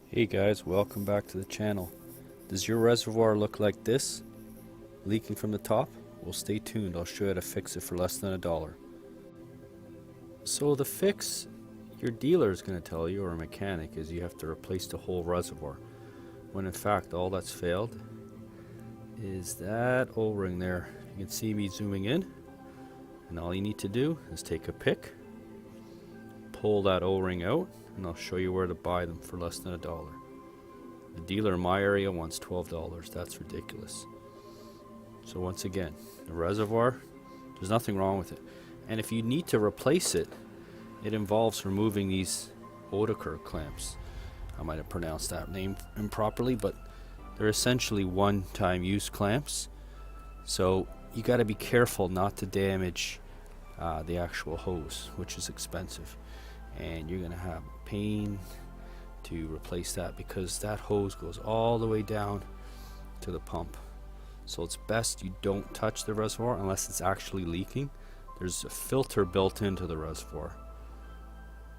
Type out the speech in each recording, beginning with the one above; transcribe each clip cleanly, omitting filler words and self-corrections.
Hey guys, welcome back to the channel. Does your reservoir look like this, leaking from the top? Well, stay tuned, I'll show you how to fix it for less than $1. So the fix your dealer is going to tell you, or a mechanic, is you have to replace the whole reservoir, when in fact all that's failed is that O-ring there. You can see me zooming in, and all you need to do is take a pick, pull that O-ring out, and I'll show you where to buy them for less than $1. The dealer in my area wants $12. That's ridiculous. So once again, the reservoir, there's nothing wrong with it. And if you need to replace it, it involves removing these Oedeker clamps. I might have pronounced that name improperly, but they're essentially one-time use clamps. So you got to be careful not to damage the actual hose, which is expensive. And you're going to have pain to replace that because that hose goes all the way down to the pump. So it's best you don't touch the reservoir unless it's actually leaking. There's a filter built into the reservoir.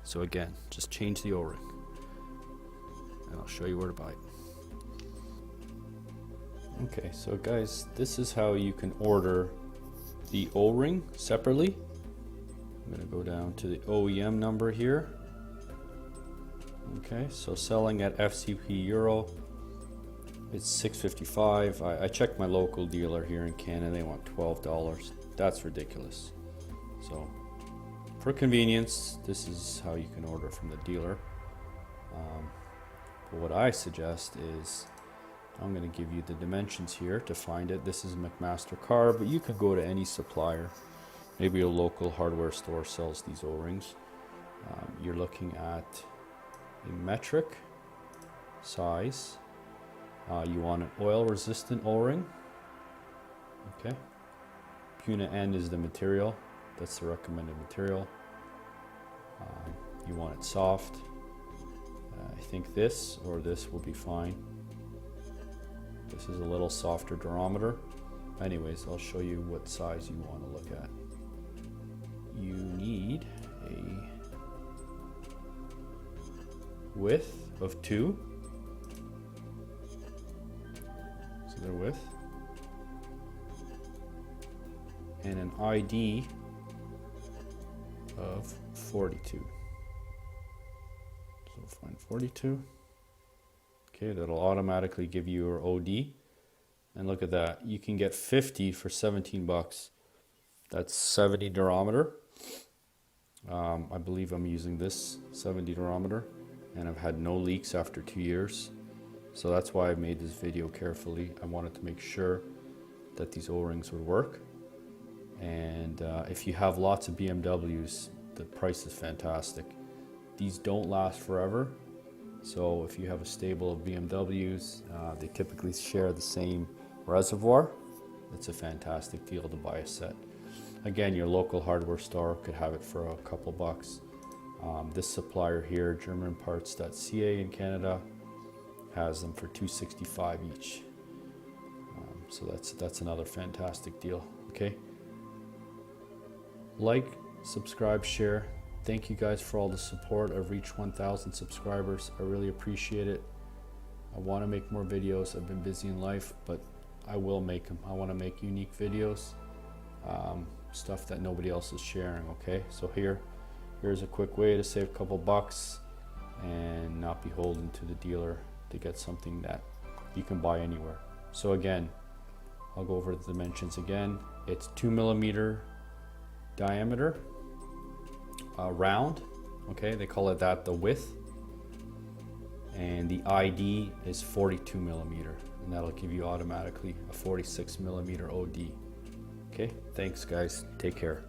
So again, just change the O-ring and I'll show you where to buy it. Okay, so guys, this is how you can order the O-ring separately. I'm going to go down to the OEM number here. Okay, so selling at FCP Euro, it's $6.55. I checked my local dealer here in Canada, they want $12. That's ridiculous. So for convenience, this is how you can order from the dealer. But what I suggest is, I'm going to give you the dimensions here to find it. This is McMaster car, but you could go to any supplier. Maybe a local hardware store sells these O-rings. You're looking at a metric size. You want an oil resistant O-ring. Okay. Puna N is the material. That's the recommended material. You want it soft. I think this or this will be fine. This is a little softer durometer. Anyways, I'll show you what size you want to look at. You need a width of 2. So their width. And an ID of 42. So find 42. Okay, that'll automatically give you your OD. And look at that. You can get 50 for 17 bucks. That's 70 durometer. I believe I'm using this 70 durometer and I've had no leaks after 2 years. So that's why I made this video carefully. I wanted to make sure that these O-rings would work. And if you have lots of BMWs, the price is fantastic. These don't last forever. So if you have a stable of BMWs, they typically share the same reservoir. It's a fantastic deal to buy a set. Again, your local hardware store could have it for a couple bucks. This supplier here, GermanParts.ca in Canada, has them for $2.65 each. So that's another fantastic deal. Okay. Like, subscribe, share. Thank you guys for all the support. I've reached 1,000 subscribers. I really appreciate it. I want to make more videos. I've been busy in life, but I will make them. I want to make unique videos, stuff that nobody else is sharing. Okay, so here's a quick way to save a couple bucks and not be beholden to the dealer to get something that you can buy anywhere. So again, I'll go over the dimensions again. It's 2mm diameter. Round, okay, they call it that, the width, and the ID is 42mm, and that'll give you automatically a 46mm OD. Okay, thanks guys, take care.